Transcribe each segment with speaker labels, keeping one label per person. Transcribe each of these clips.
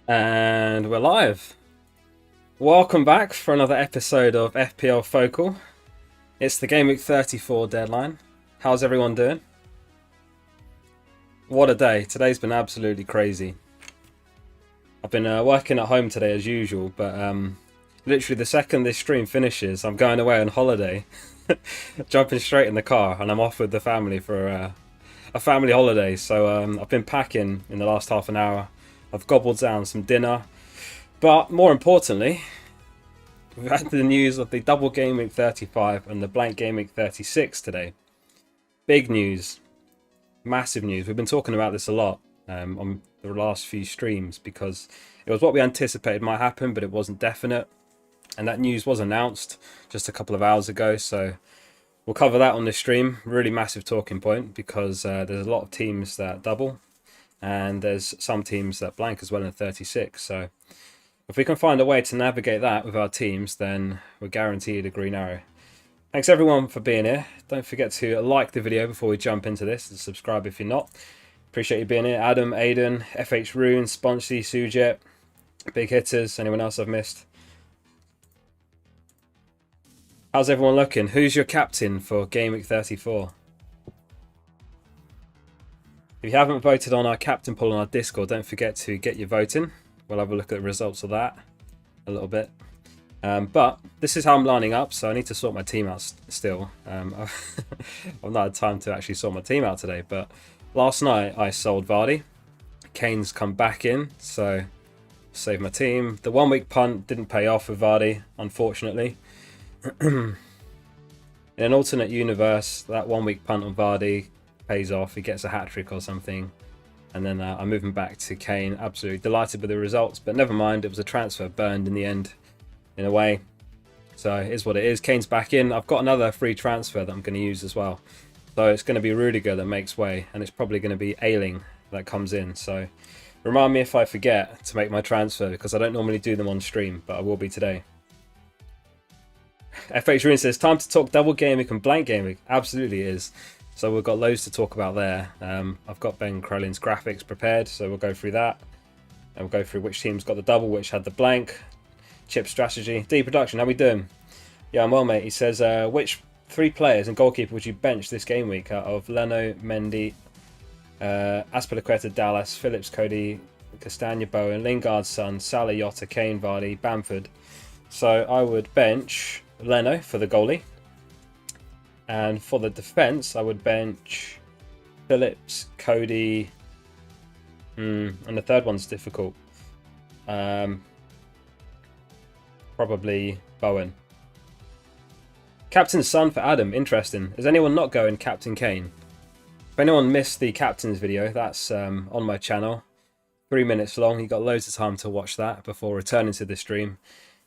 Speaker 1: And we're live. Welcome back for another episode of FPL Focal. It's the Gameweek 34 deadline. How's everyone doing? What a day. Today's been absolutely crazy. I've been working at home today as usual, but literally the second this stream finishes, I'm going away on holiday. Jumping straight in the car, and I'm off with the family for a family holiday. So I've been packing in the last half an hour. I've gobbled down some dinner, but more importantly, we've had the news of the double Gameweek 35 and the blank Gameweek 36 today. Big news, massive news. We've been talking about this a lot on the last few streams because it was what we anticipated might happen, but it wasn't definite. And that news was announced just a couple of hours ago, so we'll cover that on this stream. Really massive talking point because there's a lot of teams that double. And there's some teams that blank as well in 36. So if we can find a way to navigate that with our teams, then we're guaranteed a green arrow. Thanks everyone for being here. Don't forget to like the video before we jump into this and subscribe if you're not. Appreciate you being here. Adam, Aiden, FH Rune, Sponsy, Sujet, Big Hitters, anyone else I've missed? How's everyone looking? Who's your captain for Gameweek 34? If you haven't voted on our captain poll on our Discord, don't forget to get your voting. We'll have a look at the results of that a little bit. But this is how I'm lining up, so I need to sort my team out still. I've not had time to actually sort my team out today, but last night I sold Vardy. Kane's come back in, so saved my team. The 1 week punt didn't pay off with Vardy, unfortunately. In an alternate universe, that 1 week punt on Vardy pays off, he gets a hat-trick or something, and then I'm moving back to Kane. Absolutely delighted with the results, but never mind, it was a transfer burned in the end, in a way. So it is what it is. Kane's back in. I've got another free transfer that I'm going to use as well. So it's going to be Rudiger that makes way, and it's probably going to be Ayling that comes in. So remind me if I forget to make my transfer, because I don't normally do them on stream, but I will be today. FH Rune says, time to talk double Gameweek and blank Gameweek. Absolutely is. So we've got loads to talk about there. I've got Ben Crolin's graphics prepared, so we'll go through that. And we'll go through which team's got the double, which had the blank. Chip strategy. D Production, how we doing? Yeah, I'm well, mate. He says, which 3 players and goalkeeper would you bench this game week out of Leno, Mendy, Azpilicueta, Dallas, Phillips, Cody, Castagna, Bowen, Lingard, Son, Salah, Jota, Kane, Vardy, Bamford. So I would bench Leno for the goalie. And for the defence, I would bench Phillips, Cody, and the third one's difficult. Probably Bowen. Captain Son for Adam, interesting. Is anyone not going Captain Kane? If anyone missed the Captain's video, that's on my channel. 3 minutes long, you got loads of time to watch that before returning to the stream.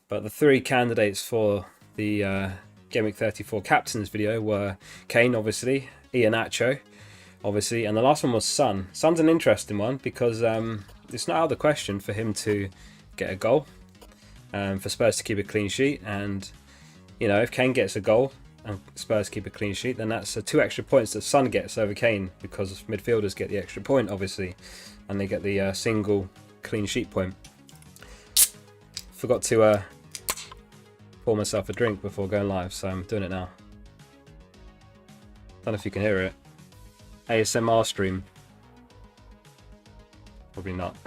Speaker 1: But the 3 candidates for the Gameweek 34 captains video were Kane, obviously, Iheanacho, obviously, and the last one was Son. Son's an interesting one because it's not out of the question for him to get a goal, for Spurs to keep a clean sheet, and you know, if Kane gets a goal and Spurs keep a clean sheet, then that's 2 extra points that Son gets over Kane, because midfielders get the extra point, obviously, and they get the single clean sheet point. Forgot to pour myself a drink before going live, so I'm doing it now. Don't know if you can hear it. ASMR stream. Probably not.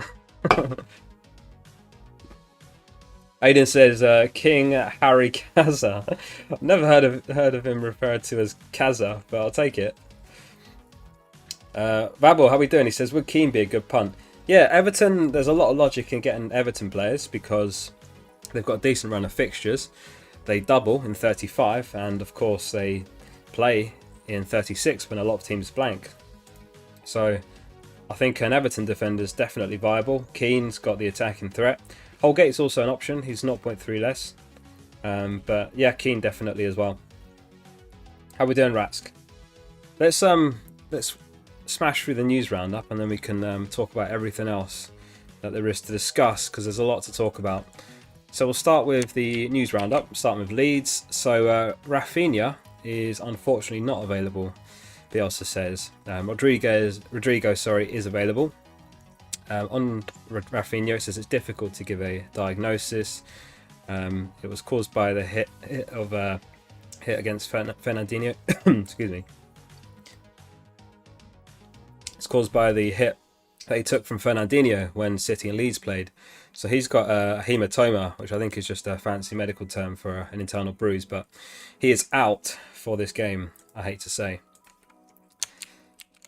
Speaker 1: Aiden says King Harry Kaza. I've never heard of him referred to as Kaza, but I'll take it. Vabel, how we doing? He says, would Keane be a good punt? Yeah, Everton, there's a lot of logic in getting Everton players because they've got a decent run of fixtures. They double in 35, and of course they play in 36 when a lot of teams blank. So I think an Everton defender is definitely viable. Keane's got the attacking threat. Holgate's also an option. He's 0.3 less. But yeah, Keane definitely as well. How we doing, Ratsk? Let's smash through the news roundup, and then we can talk about everything else that there is to discuss, because there's a lot to talk about. So we'll start with the news roundup, starting with Leeds. So Rafinha is unfortunately not available, Bielsa says. Rodrigo is available. On Rafinha, it says it's difficult to give a diagnosis. It was caused by the hit against Fernandinho. Excuse me. It's caused by the hit that he took from Fernandinho when City and Leeds played. So he's got a hematoma, which I think is just a fancy medical term for an internal bruise, but he is out for this game, I hate to say.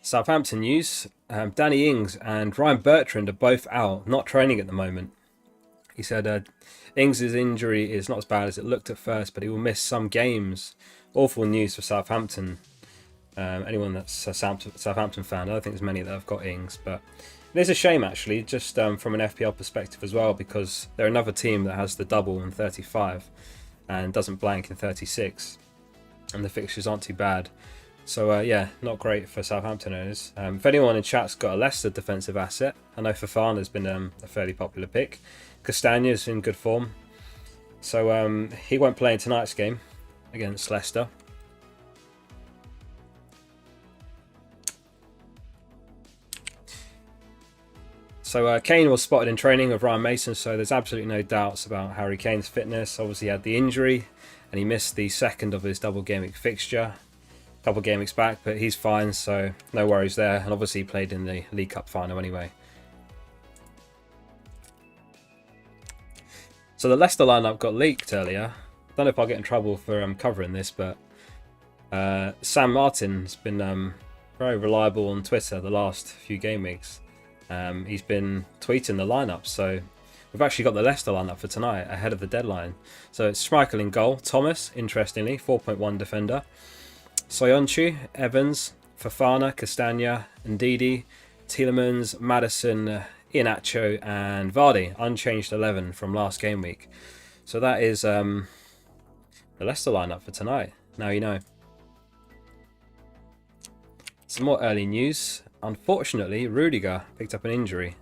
Speaker 1: Southampton news. Danny Ings and Ryan Bertrand are both out, not training at the moment. He said Ings' injury is not as bad as it looked at first, but he will miss some games. Awful news for Southampton. Anyone that's a Southampton fan, I don't think there's many that have got Ings, but it is a shame actually, just from an FPL perspective as well, because they're another team that has the double in 35 and doesn't blank in 36, and the fixtures aren't too bad. So yeah, not great for Southampton owners. If anyone in chat's got a Leicester defensive asset, I know Fofana's been a fairly popular pick. Castagna's in good form, so he won't play in tonight's game against Leicester. So Kane was spotted in training with Ryan Mason, so there's absolutely no doubts about Harry Kane's fitness. Obviously he had the injury and he missed the second of his double game week fixture a couple game weeks back, but he's fine, so no worries there. And obviously he played in the League Cup final anyway. So the Leicester lineup got leaked earlier. I don't know if I'll get in trouble for covering this, but Sam Martin's been very reliable on Twitter the last few game weeks. He's been tweeting the lineup, so we've actually got the Leicester lineup for tonight ahead of the deadline. So it's Schmeichel in goal, Thomas, interestingly, 4.1 defender, Soyuncu, Evans, Fofana, Castagna, Ndidi, Tielemans, Maddison, Iheanacho and Vardy, unchanged 11 from last game week. So that is the Leicester lineup for tonight. Now you know. Some more early news. Unfortunately, Rudiger picked up an injury.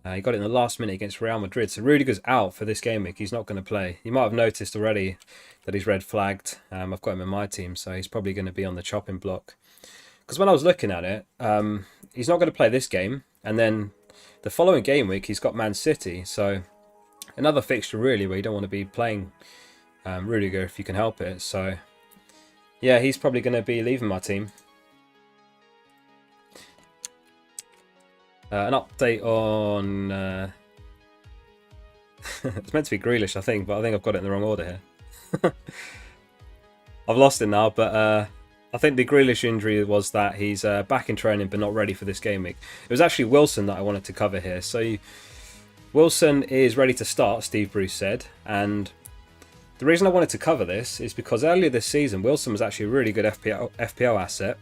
Speaker 1: He got it in the last minute against Real Madrid. So Rudiger's out for this game week. He's not going to play. You might have noticed already that he's red flagged. I've got him in my team, so he's probably going to be on the chopping block. Because when I was looking at it, he's not going to play this game. And then the following game week, he's got Man City. So another fixture really where you don't want to be playing Rudiger if you can help it. So yeah, he's probably going to be leaving my team. An update on... it's meant to be Grealish, I think, but I think I've got it in the wrong order here. I've lost it now, but I think the Grealish injury was that he's back in training but not ready for this game week. It was actually Wilson that I wanted to cover here. So Wilson is ready to start, Steve Bruce said, and the reason I wanted to cover this is because earlier this season Wilson was actually a really good FPL asset,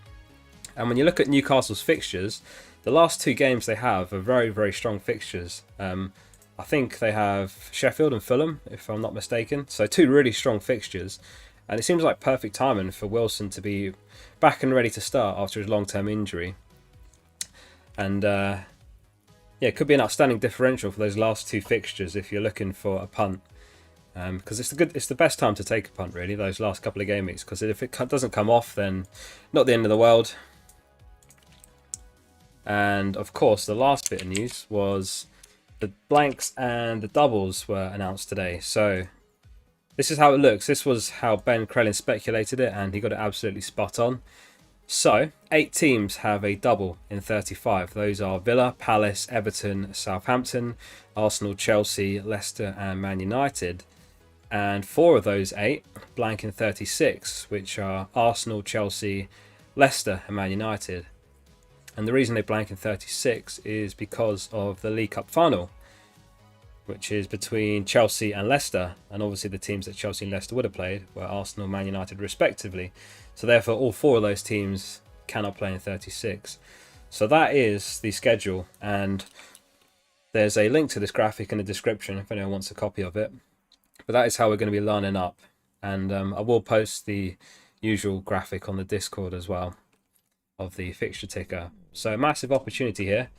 Speaker 1: and when you look at Newcastle's fixtures, the last two games they have are very, very strong fixtures. I think they have Sheffield and Fulham, if I'm not mistaken. So two really strong fixtures. And it seems like perfect timing for Wilson to be back and ready to start after his long-term injury. And yeah, it could be an outstanding differential for those last two fixtures if you're looking for a punt. Because it's the best time to take a punt, really, those last couple of game weeks. Because if it doesn't come off, then not the end of the world. And of course, the last bit of news was the blanks and the doubles were announced today. So this is how it looks. This was how Ben Crellin speculated it, and he got it absolutely spot on. So 8 teams have a double in 35. Those are Villa, Palace, Everton, Southampton, Arsenal, Chelsea, Leicester and Man United. And 4 of those 8 blank in 36, which are Arsenal, Chelsea, Leicester and Man United. And the reason they blank in 36 is because of the League Cup final, which is between Chelsea and Leicester. And obviously the teams that Chelsea and Leicester would have played were Arsenal and Man United respectively. So therefore all 4 of those teams cannot play in 36. So that is the schedule. And there's a link to this graphic in the description if anyone wants a copy of it. But that is how we're going to be lining up. And I will post the usual graphic on the Discord as well of the fixture ticker. So massive opportunity here.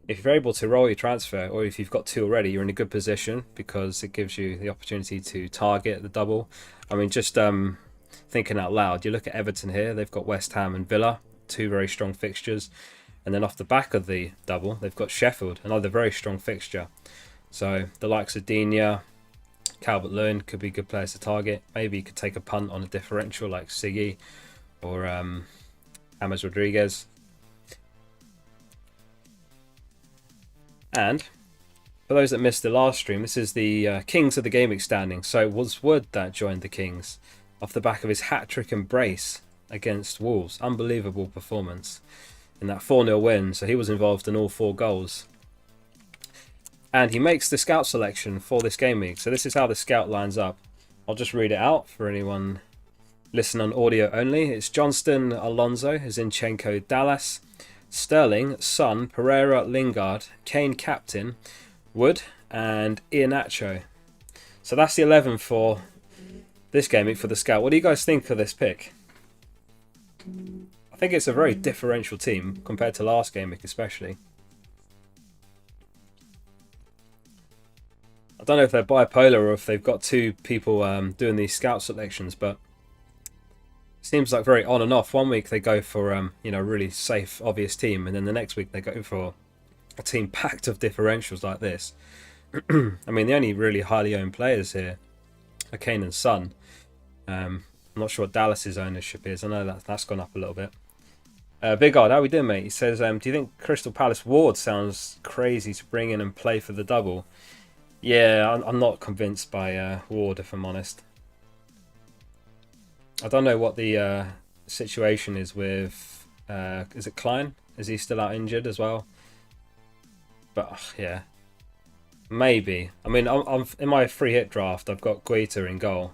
Speaker 1: If you're able to roll your transfer, or if you've got 2 already, you're in a good position because it gives you the opportunity to target the double. I mean, just thinking out loud, you look at Everton here, they've got West Ham and Villa, 2 very strong fixtures. And then off the back of the double, they've got Sheffield, another very strong fixture. So the likes of Digne, Calvert-Lewin could be good players to target. Maybe you could take a punt on a differential like Siggy or James Rodriguez. And for those that missed the last stream, this is the Kings of the Gameweek standing. So it was Wood that joined the Kings off the back of his hat-trick and brace against Wolves. Unbelievable performance in that 4-0 win. So he was involved in all 4 goals. And he makes the scout selection for this game week. So this is how the scout lines up. I'll just read it out for anyone listening on audio only. It's Johnston, Alonso, Zinchenko, Dallas, Sterling, Son, Pereira, Lingard, Kane captain, Wood, and Iheanacho. So that's the 11 for this game week for the scout. What do you guys think of this pick? I think it's a very differential team compared to last game week especially. I don't know if they're bipolar or if they've got 2 people doing these scout selections, but it seems like very on and off. One week they go for a really safe, obvious team, and then the next week they go for a team packed of differentials like this. I mean, the only really highly owned players here are Kane and Son. I'm not sure what Dallas's ownership is. I know that's gone up a little bit. Big Odd, how we doing, mate? He says, do you think Crystal Palace Ward sounds crazy to bring in and play for the double? Yeah, I'm not convinced by Ward, if I'm honest. I don't know what the situation is with... is it Klein? Is he still out injured as well? But, yeah. Maybe. I mean, I'm in my free hit draft, I've got Guaita in goal.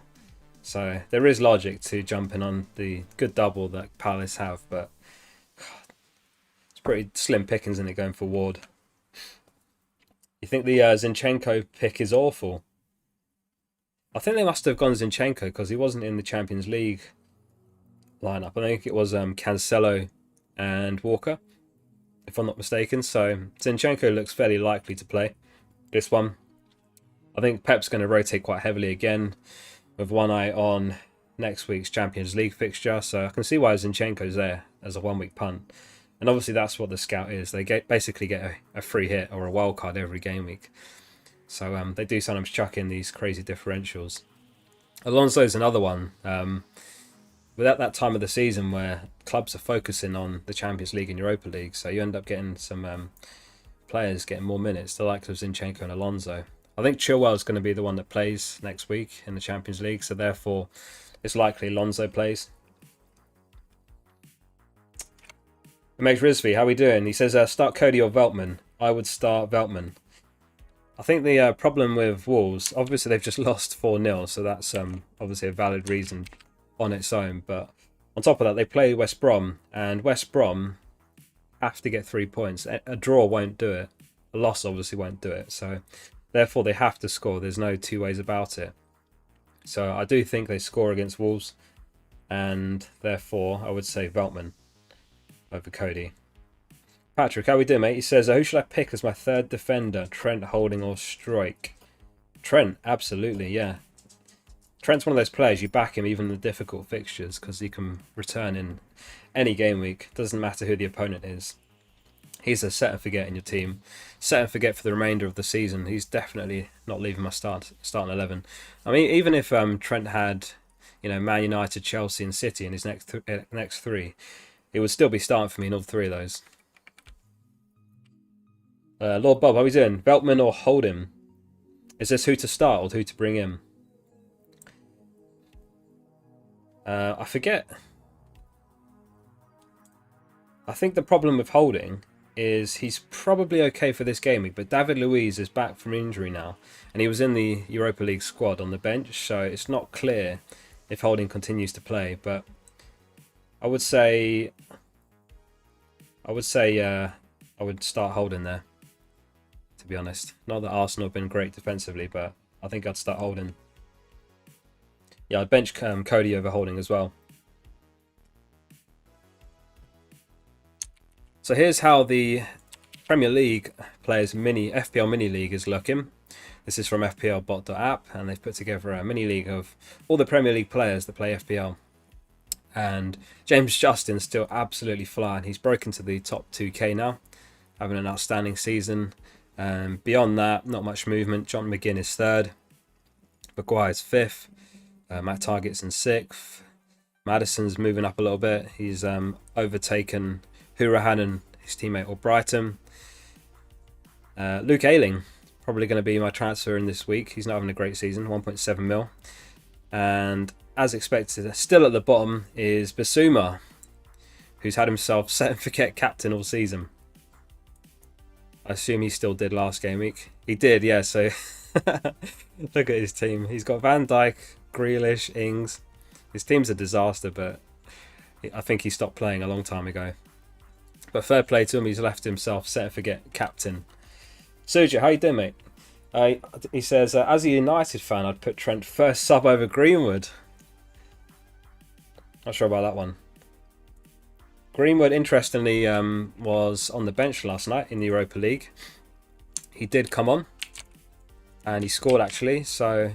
Speaker 1: So there is logic to jumping on the good double that Palace have, but... it's pretty slim pickings, isn't it, going for Ward? You think the Zinchenko pick is awful? I think they must have gone Zinchenko because he wasn't in the Champions League lineup. I think it was Cancelo and Walker, if I'm not mistaken. So Zinchenko looks fairly likely to play this one. I think Pep's going to rotate quite heavily again with one eye on next week's Champions League fixture. So I can see why Zinchenko's there as a 1-week punt. And obviously that's what the scout is. They basically get a free hit or a wild card every game week. So they do sometimes chuck in these crazy differentials. Alonso's another one. Without that time of the season where clubs are focusing on the Champions League and Europa League, so you end up getting some players getting more minutes, the likes of Zinchenko and Alonso. I think Chilwell's going to be the one that plays next week in the Champions League, so therefore it's likely Alonso plays. It makes Rizvi, how are we doing? He says, start Cody or Veltman. I would start Veltman. I think the problem with Wolves, obviously they've just lost 4-0, so that's obviously a valid reason on its own. But on top of that, they play West Brom, and West Brom have to get 3 points. A draw won't do it. A loss obviously won't do it. So therefore they have to score. There's no 2 ways about it. So I do think they score against Wolves, and therefore I would say Veltman over Cody. Patrick, how we doing, mate? He says, who should I pick as my 3rd defender? Trent, Holding or Strike? Trent, absolutely, yeah. Trent's one of those players, you back him even in the difficult fixtures because he can return in any game week. Doesn't matter who the opponent is. He's a set and forget in your team. Set and forget for the remainder of the season. He's definitely not leaving my starting 11. I mean, even if Trent had, Man United, Chelsea and City in his next 3, it would still be starting for me in all 3 of those. Lord Bob, how are we doing? Veltman or Holding? Is this who to start or who to bring in? I forget. I think the problem with Holding is he's probably okay for this game week, but David Luiz is back from injury now, and he was in the Europa League squad on the bench, so it's not clear if Holding continues to play. But I would say I would start Holding there, to be honest. Not that Arsenal have been great defensively, but I think I'd start Holding. Yeah, I'd bench Cody over Holding as well. So here's how the Premier League players FPL mini league is looking. This is from fplbot.app, and they've put together a mini league of all the Premier League players that play FPL. And James Justin's still absolutely flying. He's broken to the top 2k now, having an outstanding season. Beyond that, not much movement. John McGinn is third. Maguire's fifth. Matt Targett's in sixth. Madison's moving up a little bit. He's overtaken Hurahan and his teammate Albrighton. Luke Ayling, probably going to be my transfer in this week. He's not having a great season, 1.7 mil. And as expected, still at the bottom is Basuma, who's had himself set and forget captain all season. I assume he still did last game week. He did, yeah, so look at his team. He's got Van Dijk, Grealish, Ings. His team's a disaster, but I think he stopped playing a long time ago. But fair play to him, he's left himself set and forget captain. Sergio, how you doing, mate? He says, as a United fan, I'd put Trent first sub over Greenwood. Not sure about that one. Greenwood, interestingly, was on the bench last night in the Europa League. He did come on, and he scored actually, so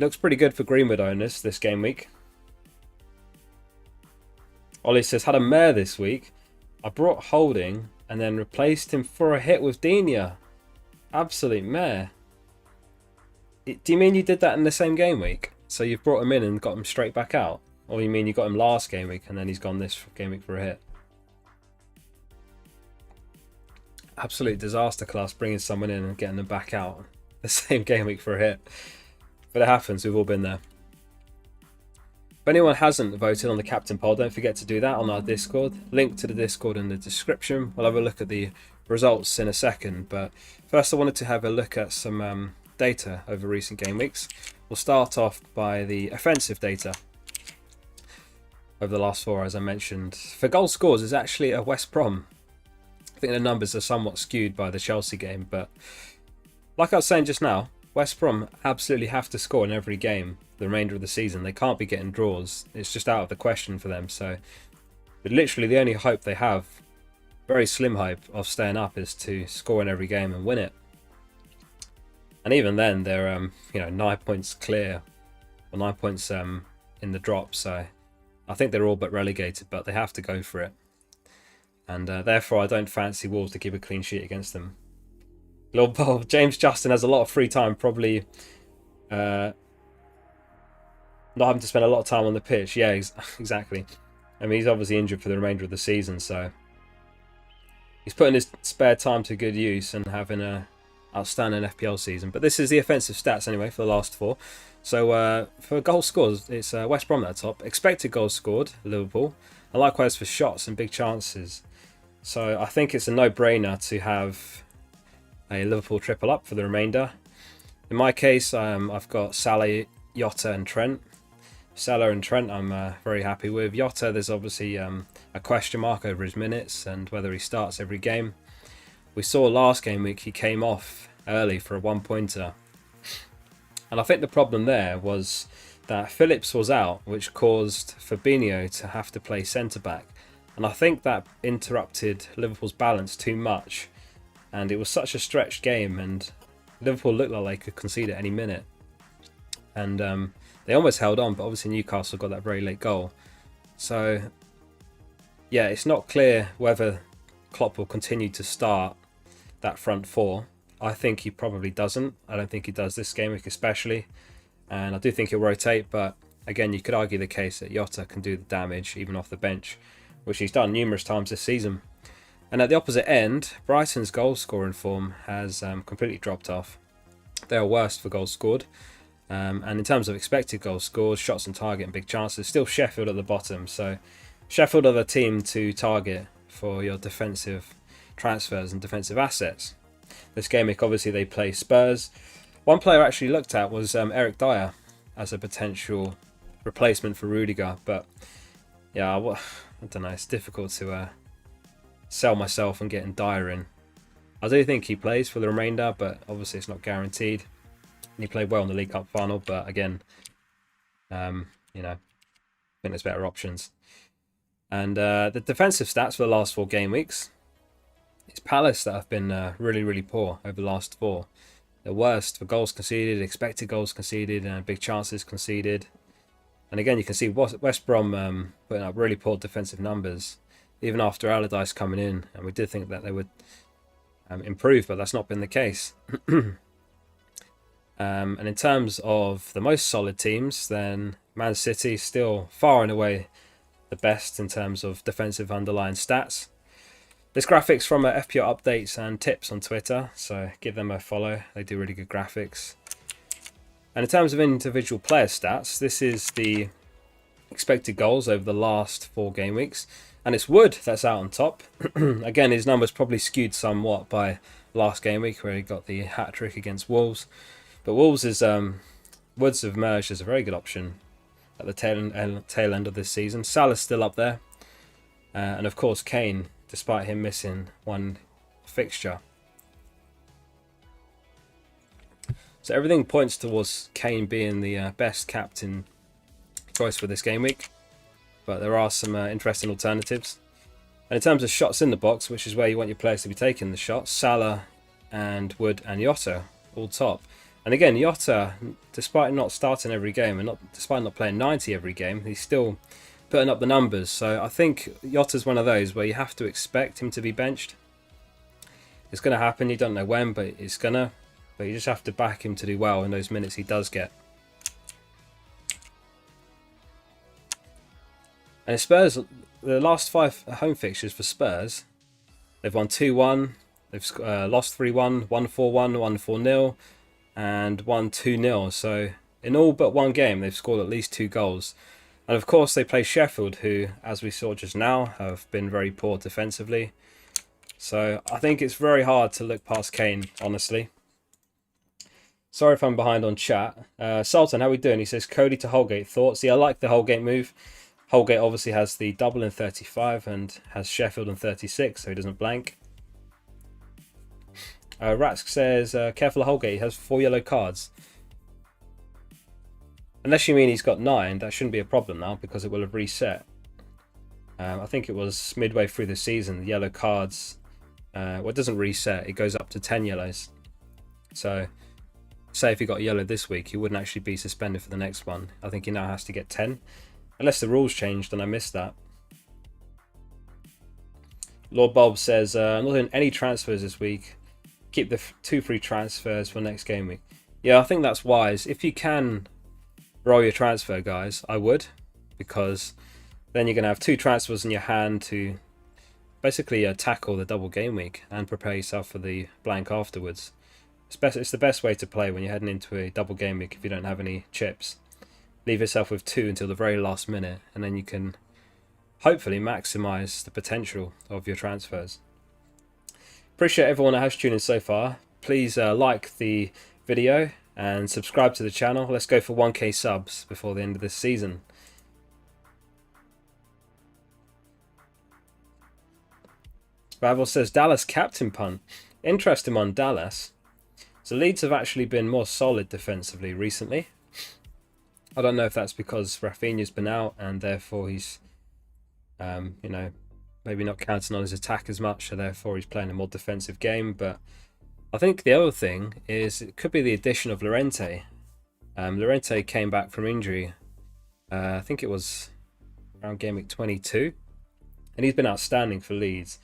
Speaker 1: looks pretty good for Greenwood owners this game week. Ollie says, had a mare this week. I brought Holding and then replaced him for a hit with Digne. Absolute mare. Do you mean you did that in the same game week? So you've brought him in and got him straight back out? Or you mean you got him last game week and then he's gone this game week for a hit? Absolute disaster class, bringing someone in and getting them back out the same game week for a hit. But it happens, we've all been there. If anyone hasn't voted on the captain poll, don't forget to do that on our Discord. Link to the Discord in the description. We'll have a look at the results in a second, but first I wanted to have a look at some data over recent game weeks. We'll start off by the offensive data over the last four, as I mentioned. For goal scores, it's actually a West Brom. I think the numbers are somewhat skewed by the Chelsea game, but like I was saying just now, West Brom absolutely have to score in every game the remainder of the season. They can't be getting draws. It's just out of the question for them. So literally the only hope they have, very slim hope of staying up, is to score in every game and win it. And even then, they're 9 points clear, or 9 points in the drop. So I think they're all but relegated, but they have to go for it. And therefore, I don't fancy Wolves to keep a clean sheet against them. Lord Bob, James Justin has a lot of free time, probably not having to spend a lot of time on the pitch. Yeah, exactly. I mean, he's obviously injured for the remainder of the season, so he's putting his spare time to good use and having a outstanding FPL season. But this is the offensive stats anyway for the last four. So for goal scores, it's West Brom at the top. Expected goals scored, Liverpool. And likewise for shots and big chances. So I think it's a no-brainer to have a Liverpool triple up for the remainder. In my case, I've got Salah, Jota and Trent. Salah and Trent I'm very happy with. Jota, there's obviously a question mark over his minutes and whether he starts every game. We saw last game week he came off early for a one-pointer. And I think the problem there was that Phillips was out, which caused Fabinho to have to play centre-back. And I think that interrupted Liverpool's balance too much. And it was such a stretched game, and Liverpool looked like they could concede at any minute. And they almost held on, but obviously Newcastle got that very late goal. So, yeah, it's not clear whether Klopp will continue to start that front four. I think he probably doesn't. I don't think he does this game week especially. And I do think he'll rotate, but again, you could argue the case that Jota can do the damage even off the bench, which he's done numerous times this season. And at the opposite end, Brighton's goal scoring form has completely dropped off. They are worst for goals scored. And in terms of expected goals scored, shots on target and big chances, still Sheffield at the bottom. So Sheffield are the team to target for your defensive transfers and defensive assets. This game week, obviously, they play Spurs. One player I actually looked at was Eric Dyer as a potential replacement for Rudiger. But yeah, I don't know, it's difficult to sell myself and getting Dyer in. I do think he plays for the remainder, but obviously it's not guaranteed. He played well in the League Cup final, but again, I think there's better options. And the defensive stats for the last four game weeks, it's Palace that have been really, really poor over the last four. The worst for goals conceded, expected goals conceded, and big chances conceded. And again, you can see West Brom putting up really poor defensive numbers, even after Allardyce coming in. And we did think that they would improve, but that's not been the case. And in terms of the most solid teams, then Man City still far and away the best in terms of defensive underlying stats. This graphic's from FPL Updates and Tips on Twitter, so give them a follow. They do really good graphics. And in terms of individual player stats, this is the expected goals over the last 4 game weeks. And it's Wood that's out on top. Again, his numbers probably skewed somewhat by last game week where he got the hat-trick against Wolves. But Wolves is Woods have emerged as a very good option at the tail end of this season. Salah's still up there. And of course Kane, despite him missing one fixture. So everything points towards Kane being the best captain choice for this game week. But there are some interesting alternatives. And in terms of shots in the box, which is where you want your players to be taking the shots, Salah and Wood and Jota all top. And again, Jota, despite not starting every game and despite not playing 90 every game, he's still putting up the numbers. So I think Jota's one of those where you have to expect him to be benched. It's going to happen. You don't know when, but it's going to. But you just have to back him to do well in those minutes he does get. And Spurs, the last 5 home fixtures for Spurs, they've won 2-1, they've lost 3-1, won 4-1, won 4-0, and won 2-0. So in all but one game, they've scored at least 2 goals. And of course, they play Sheffield, who, as we saw just now, have been very poor defensively. So I think it's very hard to look past Kane, honestly. Sorry if I'm behind on chat. Sultan, how we doing? He says, Cody to Holgate, thoughts? Yeah, I like the Holgate move. Holgate obviously has the double in 35 and has Sheffield in 36, so he doesn't blank. Ratsk says, careful of Holgate, he has 4 yellow cards. Unless you mean he's got 9, that shouldn't be a problem now because it will have reset. I think it was midway through the season, the yellow cards, well, it doesn't reset, it goes up to 10 yellows. So, say if he got a yellow this week, he wouldn't actually be suspended for the next one. I think he now has to get 10. Unless the rules changed and I missed that. Lord Bob says, I'm not doing any transfers this week. Keep the 2 free transfers for next game week. Yeah, I think that's wise. If you can roll your transfer, guys, I would. Because then you're going to have 2 transfers in your hand to basically tackle the double game week and prepare yourself for the blank afterwards. It's the best way to play when you're heading into a double game week if you don't have any chips. Leave yourself with 2 until the very last minute, and then you can hopefully maximise the potential of your transfers. Appreciate everyone that has tuned in so far. Please like the video and subscribe to the channel. Let's go for 1k subs before the end of this season. Bavel says, Dallas captain punt. Interesting on Dallas. So Leeds have actually been more solid defensively recently. I don't know if that's because Rafinha's been out and therefore he's, maybe not counting on his attack as much, so therefore he's playing a more defensive game. But I think the other thing is it could be the addition of Llorente. Llorente came back from injury, I think it was around game week 22, and he's been outstanding for Leeds.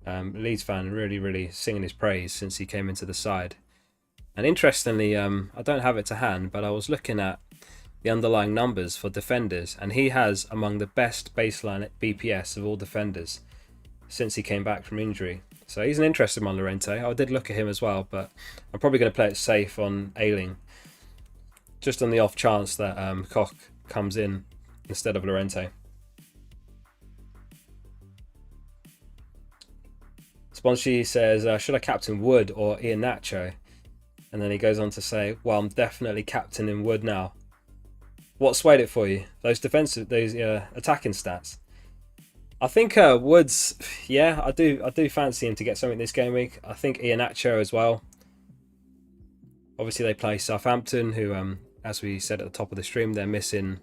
Speaker 1: Leeds fan really singing his praise since he came into the side. And interestingly, I don't have it to hand, but I was looking at the underlying numbers for defenders, and he has among the best baseline BPS of all defenders since he came back from injury. So he's an interesting one, Llorente. I did look at him as well, but I'm probably going to play it safe on Ayling, just on the off chance that Koch comes in instead of Llorente. Sponchi says, should I captain Wood or Iheanacho? And then he goes on to say, well, I'm definitely captaining Wood now. What swayed it for you? Those attacking stats. I think Woods, yeah, I do fancy him to get something this game week. I think Iheanacho as well. Obviously they play Southampton, who, as we said at the top of the stream, they're missing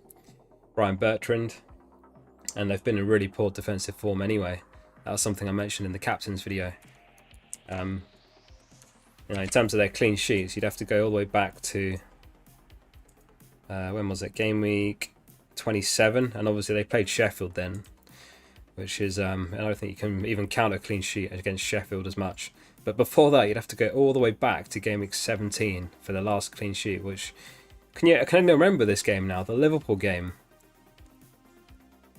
Speaker 1: Ryan Bertrand, and they've been in really poor defensive form anyway. That was something I mentioned in the captain's video. In terms of their clean sheets, you'd have to go all the way back to when was it? Game week 27, and obviously they played Sheffield then, which is I don't think you can even count a clean sheet against Sheffield as much. But before that, you'd have to go all the way back to game week 17 for the last clean sheet, which I can only remember this game now, the Liverpool game.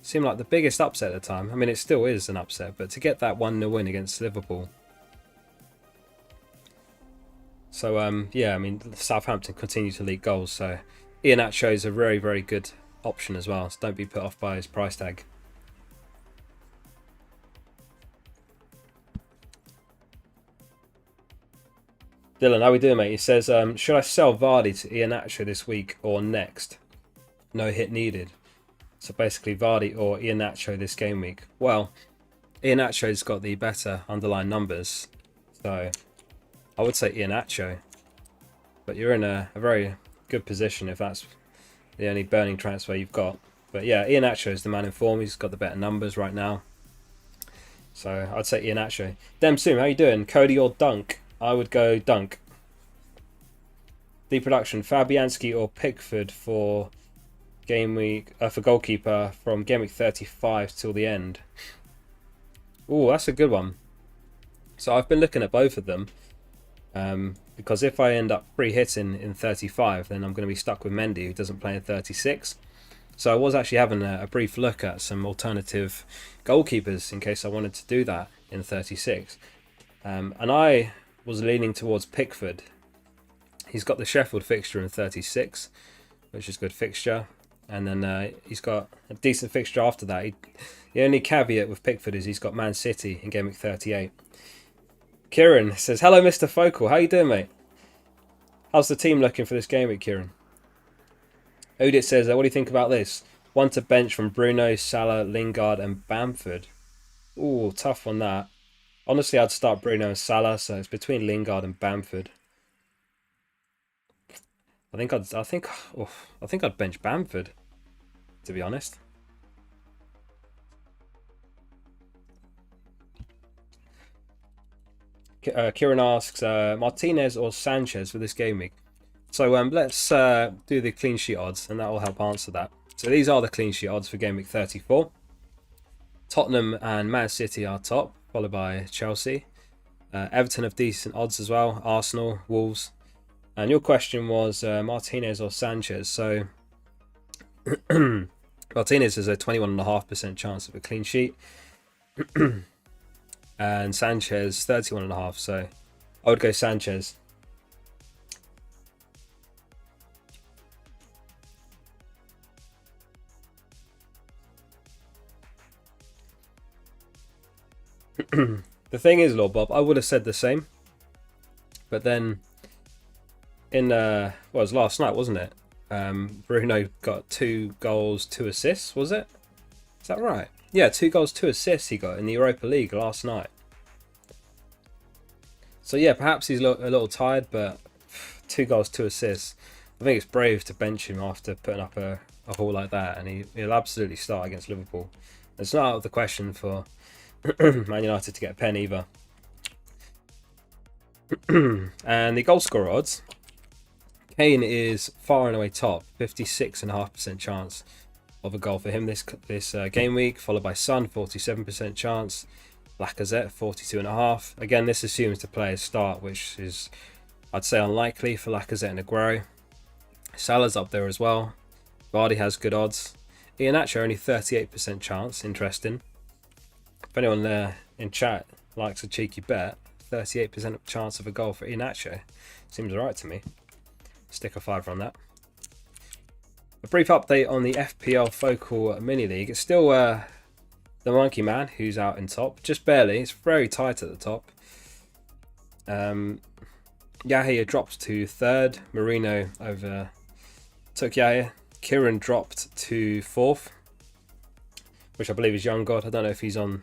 Speaker 1: Seemed like the biggest upset at the time. I mean, it still is an upset, but to get that 1-0 win against Liverpool. So, yeah, I mean, Southampton continue to leak goals, so Iheanacho is a very, very good option as well, so don't be put off by his price tag. Dylan, how we doing, mate? He says, should I sell Vardy to Iheanacho this week or next? No hit needed. So basically Vardy or Iheanacho this game week. Well, Iheanacho's got the better underlying numbers, so I would say Iheanacho. But you're in a very good position if that's the only burning transfer you've got. But yeah, Iheanacho is the man in form. He's got the better numbers right now. So I'd say Iheanacho. Demsoom, how you doing? Cody or Dunk? I would go Dunk. The production, Fabianski or Pickford for game week for goalkeeper from game week 35 till the end. Oh, that's a good one. So I've been looking at both of them because if I end up pre-hitting in 35, then I'm going to be stuck with Mendy, who doesn't play in 36. So I was actually having a brief look at some alternative goalkeepers in case I wanted to do that in 36. And I was leaning towards Pickford. He's got the Sheffield fixture in 36, which is a good fixture. And then he's got a decent fixture after that. The only caveat with Pickford is he's got Man City in game week 38. Kieran says, hello, Mr. Focal. How you doing, mate? How's the team looking for this game week, Kieran? Odit says, what do you think about this? One to bench from Bruno, Salah, Lingard and Bamford. Ooh, tough on that. Honestly, I'd start Bruno and Salah, so it's between Lingard and Bamford. I think I'd bench Bamford, to be honest. Kieran asks, Martinez or Sanchez for this game week? So let's do the clean sheet odds, and that will help answer that. So these are the clean sheet odds for game week 34. Tottenham and Man City are top, followed by Chelsea. Everton have decent odds as well. Arsenal, Wolves. And your question was Martinez or Sanchez. So Martinez has a 21.5% chance of a clean sheet. And Sanchez 31.5%. So I would go Sanchez. The thing is, Lord Bob, I would have said the same. But then in it was last night, wasn't it? Bruno got 2 goals, 2 assists, was it? Is that right? Yeah, 2 goals, 2 assists he got in the Europa League last night. So yeah, perhaps he's a little tired, but 2 goals, 2 assists. I think it's brave to bench him after putting up a haul like that, and he'll absolutely start against Liverpool. It's not out of the question for Man United to get a pen either. And the goal scorer odds. Kane is far and away top, 56.5% chance of a goal for him this game week, followed by Son, 47% chance, Lacazette, 42.5%. Again, this assumes the players start, which is, I'd say, unlikely for Lacazette and Aguero. Salah's up there as well. Vardy has good odds. Iheanacho only 38% chance, interesting. If anyone there in chat likes a cheeky bet, 38% chance of a goal for Iheanacho. Seems alright to me. Stick a $5 on that. A brief update on the FPL Focal Mini League. It's still the Monkey Man who's out in top, just barely. It's very tight at the top. Yahya dropped to 3rd. Marino took Yahya. Kieran dropped to 4th, which I believe is Young God. I don't know if he's on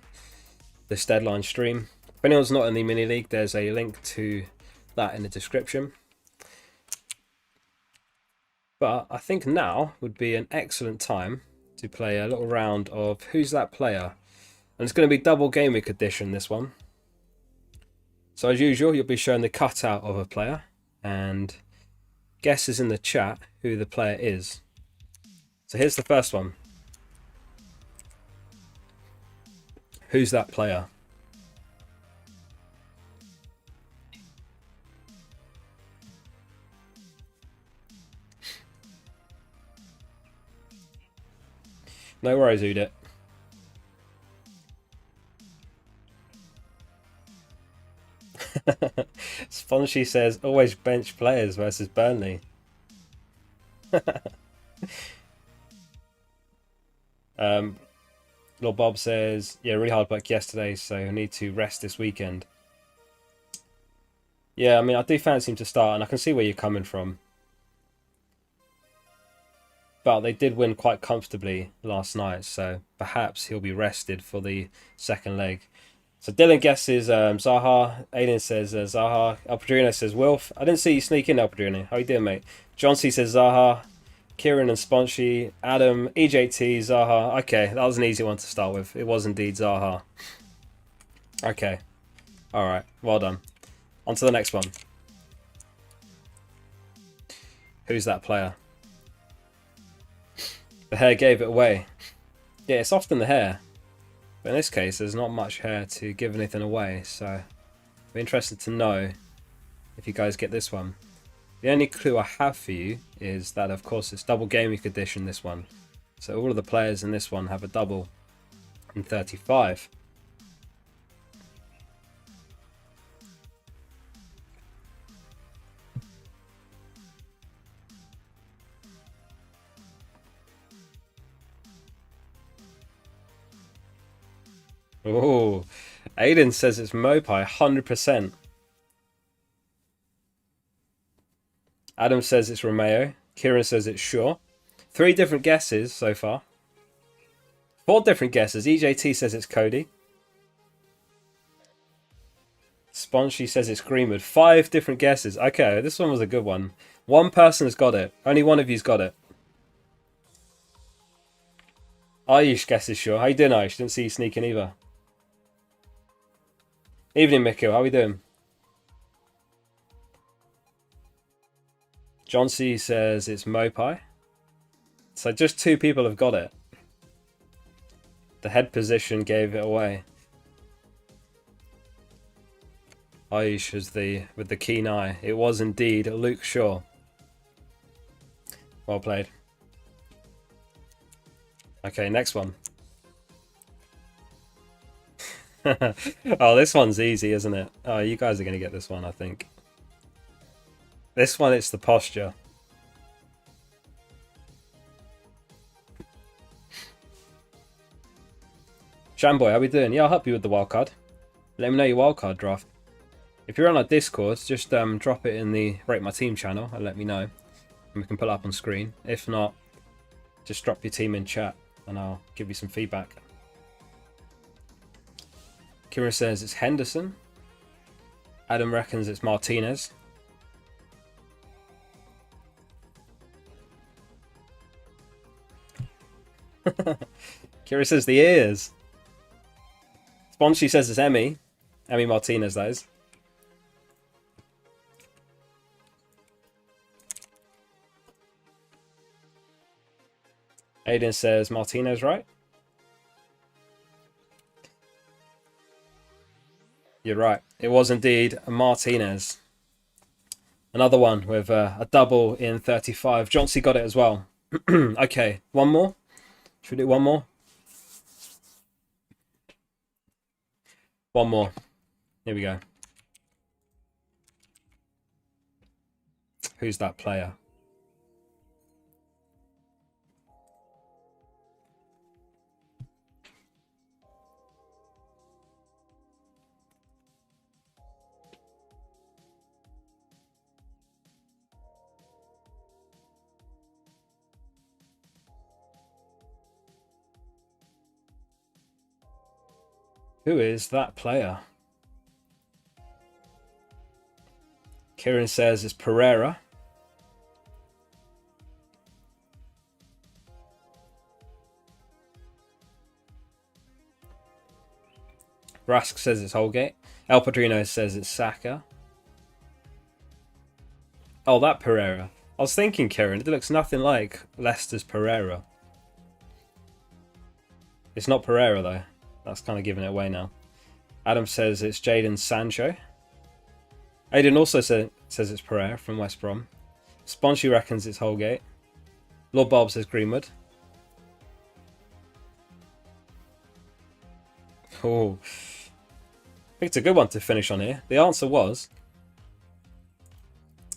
Speaker 1: this deadline stream. If anyone's not in the mini league, there's a link to that in the description. But I think now would be an excellent time to play a little round of Who's That Player? And it's going to be double game week edition, this one. So as usual, you'll be shown the cutout of a player and guesses in the chat who the player is. So here's the first one. Who's that player? No worries, Udit. Spongy says, always bench players versus Burnley. Lord Bob says, yeah, really hard work yesterday, so I need to rest this weekend. Yeah, I mean, I do fancy him to start, and I can see where you're coming from. But they did win quite comfortably last night, so perhaps he'll be rested for the second leg. So Dylan guesses Zaha. Aiden says Zaha. El Padrino says Wilf. I didn't see you sneak in, El Padrino. How you doing, mate? John C says Zaha. Kieran and Sponchy. Adam. EJT. Zaha. Okay, that was an easy one to start with. It was indeed Zaha. Okay. Alright, well done. On to the next one. Who's that player? The hair gave it away. Yeah, it's often the hair. But in this case, there's not much hair to give anything away, so I'm interested to know if you guys get this one. The only clue I have for you is that, of course, it's double game week edition, this one. So all of the players in this one have a double in 35. Oh, Aiden says it's Mopai, 100%. Adam says it's Romeo. Kieran says it's Shaw. 3 different guesses so far. 4 different guesses. EJT says it's Cody. Sponchy says it's Greenwood. 5 different guesses. Okay, this one was a good one. One person has got it. Only one of you's got it. Ayush guesses Shaw. How you doing, Ayush? Didn't see you sneaking either. Evening, Mikko. How are we doing? John C says it's Mopai. So just 2 people have got it. The head position gave it away. Ayush is with the keen eye. It was indeed Luke Shaw. Well played. Okay, next one. Oh, this one's easy, isn't it? Oh, you guys are going to get this one, I think. This one, it's the posture. Shamboy, how we doing? Yeah, I'll help you with the wildcard. Let me know your wildcard draft. If you're on our Discord, just drop it in the Rate My Team channel and let me know. And we can put it up on screen. If not, just drop your team in chat and I'll give you some feedback. Kira says it's Henderson. Adam reckons it's Martinez. Kira says the ears. Sponchy says it's Emmy. Emmy Martinez, that is. Aiden says Martinez, right? You're right. It was indeed Martinez. Another one with a double in 35. Johnsy got it as well. Okay, one more. Should we do one more? One more. Here we go. Who's that player? Who is that player? Kieran says it's Pereira. Rask says it's Holgate. El Padrino says it's Saka. Oh, that Pereira. I was thinking, Kieran, it looks nothing like Leicester's Pereira. It's not Pereira though. That's kind of giving it away now. Adam says it's Jadon Sancho. Aiden also says it's Pereira from West Brom. Sponchy reckons it's Holgate. Lord Bob says Greenwood. Oh, I think it's a good one to finish on here. The answer was...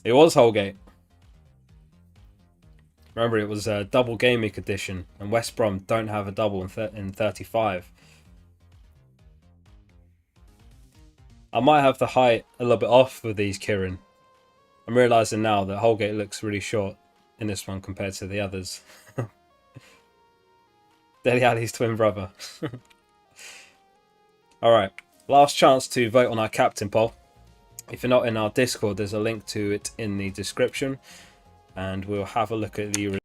Speaker 1: it was Holgate. Remember, it was a double game week edition, and West Brom don't have a double in 35. I might have the height a little bit off with these, Kieran. I'm realising now that Holgate looks really short in this one compared to the others. Dele Alli's twin brother. Alright, last chance to vote on our captain poll. If you're not in our Discord, there's a link to it in the description. And we'll have a look at the...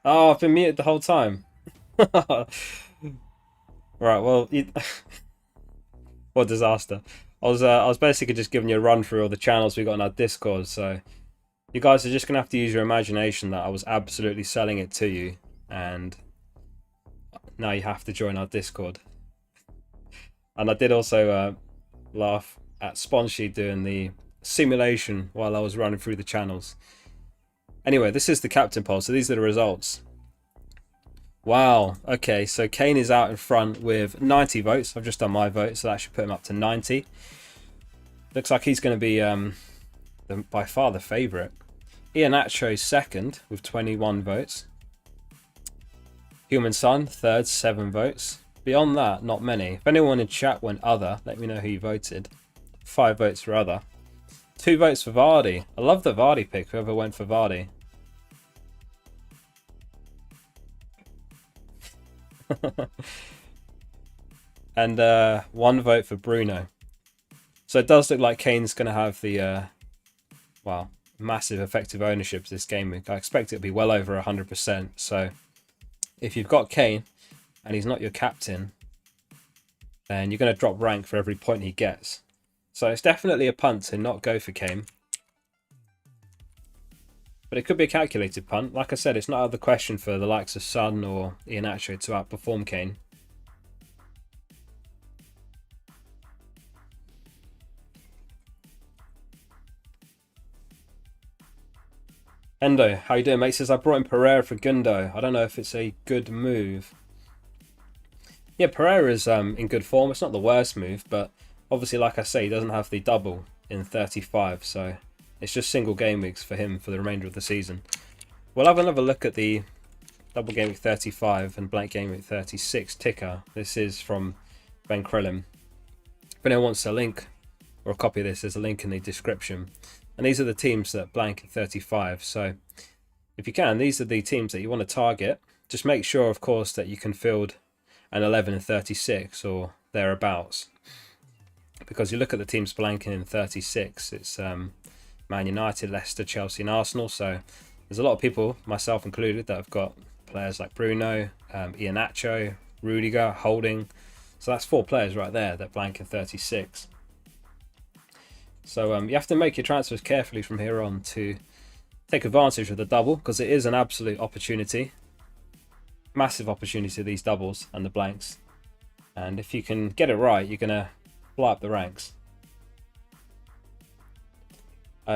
Speaker 1: Oh, I've been muted the whole time. Right, well, what disaster. I was basically just giving you a run through all the channels we got on our Discord, so you guys are just gonna have to use your imagination that I was absolutely selling it to you, and now you have to join our Discord. And I did also laugh at Sponchy doing the simulation while I was running through the channels. Anyway, this is the captain poll, so these are the results. Wow, okay, so Kane is out in front with 90 votes. I've just done my vote, so that should put him up to 90. Looks like he's going to be by far the favourite. Iheanacho second with 21 votes. Human Son third, 7 votes. Beyond that, not many. If anyone in chat went other, let me know who you voted. 5 votes for other. 2 votes for Vardy. I love the Vardy pick, whoever went for Vardy. And 1 vote for Bruno. So it does look like Kane's going to have the well, massive effective ownership of this game week. I expect it to be well over 100%. So if you've got Kane and he's not your captain, then you're going to drop rank for every point he gets. So it's definitely a punt to not go for Kane. But it could be a calculated punt. Like I said, it's not out of the question for the likes of Son or Iheanacho to outperform Kane. Endo, how you doing, mate? Says I brought in Pereira for Gundo. I don't know if it's a good move. Yeah, Pereira's in good form. It's not the worst move, but obviously, like I say, he doesn't have the double in 35, so it's just single game weeks for him for the remainder of the season. We'll have another look at the double game week 35 and blank game week 36 ticker. This is from Ben Krellin. If anyone wants a link or a copy of this, there's a link in the description. And these are the teams that blank in 35. So if you can, these are the teams that you want to target. Just make sure, of course, that you can field an 11 in 36 or thereabouts. Because you look at the teams blanking in 36, it's Man United, Leicester, Chelsea and Arsenal. So there's a lot of people, myself included, that have got players like Bruno, Iheanacho, Rudiger, Holding. So that's 4 players right there that blank in 36. So you have to make your transfers carefully from here on to take advantage of the double, because it is an absolute opportunity. Massive opportunity, these doubles and the blanks. And if you can get it right, you're going to fly up the ranks.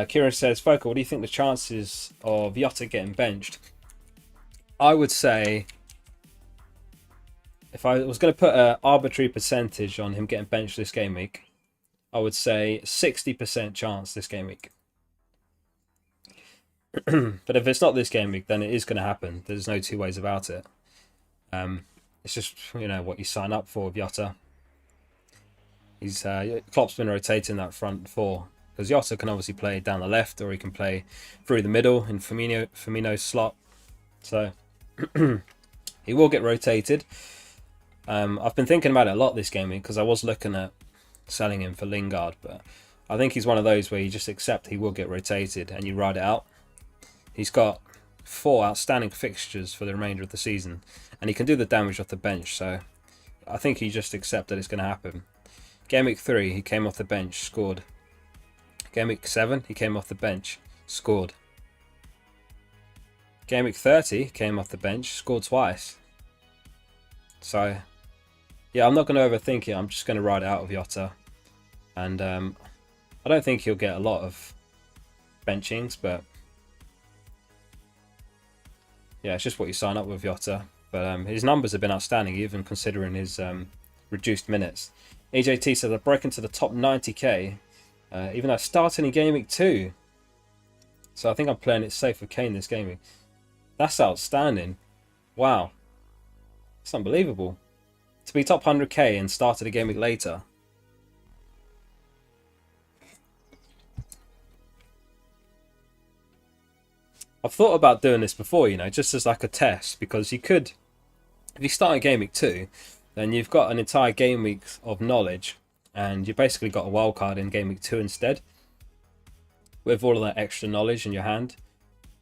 Speaker 1: Kieran says, Focal, what do you think the chances of Jota getting benched? I would say, if I was going to put an arbitrary percentage on him getting benched this game week, I would say 60% chance this game week. But if it's not this game week, then it is going to happen. There's no two ways about it. It's just, what you sign up for with Jota. Klopp's been rotating that front four, because Jota can obviously play down the left, or he can play through the middle in Firmino's slot. So he will get rotated. I've been thinking about it a lot this game week, because I was looking at selling him for Lingard, but I think he's one of those where you just accept he will get rotated and you ride it out. He's got 4 outstanding fixtures for the remainder of the season, and he can do the damage off the bench, so I think you just accept that it's going to happen. Game week 3, he came off the bench, scored. Game week 7, he came off the bench, scored. Game week 30, came off the bench, scored twice. So, yeah, I'm not going to overthink it. I'm just going to ride it out of Jota. And I don't think he'll get a lot of benchings, but yeah, it's just what you sign up with Jota. But his numbers have been outstanding, even considering his reduced minutes. EJT says, I broke into the top 90k, even though I started in game week 2. So I think I'm playing it safe with Kane this game week. That's outstanding. Wow. It's unbelievable. To be top 100k and started a game week later. I've thought about doing this before, just as like a test, because you could, if you start in game week 2, then you've got an entire game week of knowledge, and you basically got a wildcard in game week 2 instead, with all of that extra knowledge in your hand.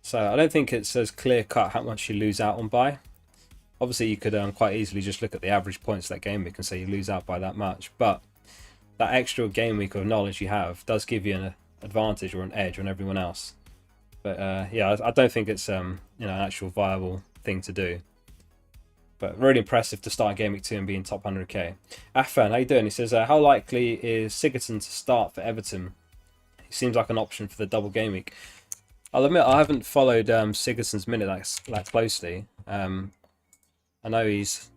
Speaker 1: So I don't think it's as clear cut how much you lose out on by. Obviously, you could quite easily just look at the average points of that game week and say you lose out by that much, but that extra game week of knowledge you have does give you an advantage or an edge on everyone else. But yeah, I don't think it's an actual viable thing to do. But really impressive to start game week 2 and be in top 100k. Afan, how you doing? He says, how likely is Sigurdsson to start for Everton? He seems like an option for the double game week. I'll admit I haven't followed Sigurdsson's minute that closely. I know he's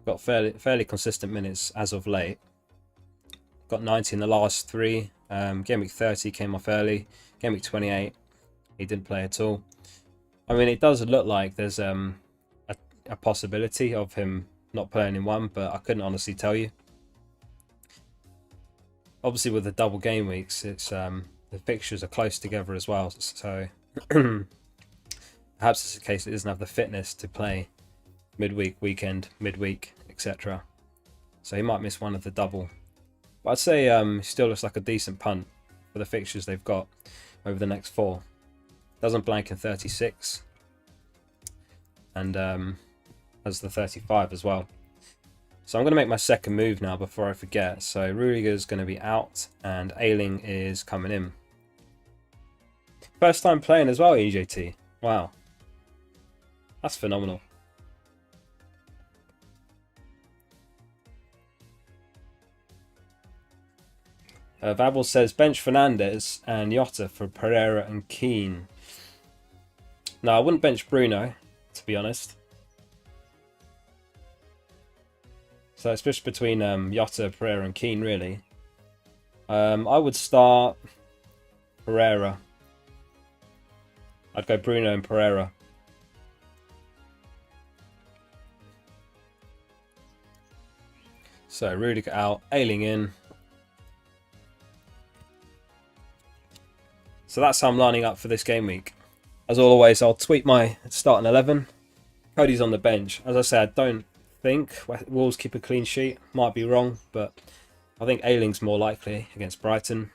Speaker 1: got fairly consistent minutes as of late. Got 90 in the last 3. Game week 30 came off early. Game week 28, he didn't play at all. I mean, it does look like there's a possibility of him not playing in one, but I couldn't honestly tell you. Obviously, with the double game weeks, it's the fixtures are close together as well, so perhaps it's a case that he doesn't have the fitness to play midweek, weekend, midweek, etc. So he might miss one of the double. But I'd say he still looks like a decent punt for the fixtures they've got over the next 4. Doesn't blank in 36, and has the 35 as well. So I'm going to make my second move now before I forget. So Rudiger's going to be out and Ayling is coming in. First time playing as well, EJT. Wow. That's phenomenal. Vabel says bench Fernandez and Jota for Pereira and Keane. No, I wouldn't bench Bruno, to be honest. So it's just between Jota, Pereira and Keane, really. I would start Pereira. I'd go Bruno and Pereira. So Rudiger out, Ayling in. So that's how I'm lining up for this game week. As always, I'll tweet my starting 11. Cody's on the bench. As I said, I don't think Wolves keep a clean sheet. Might be wrong, but I think Ayling's more likely against Brighton.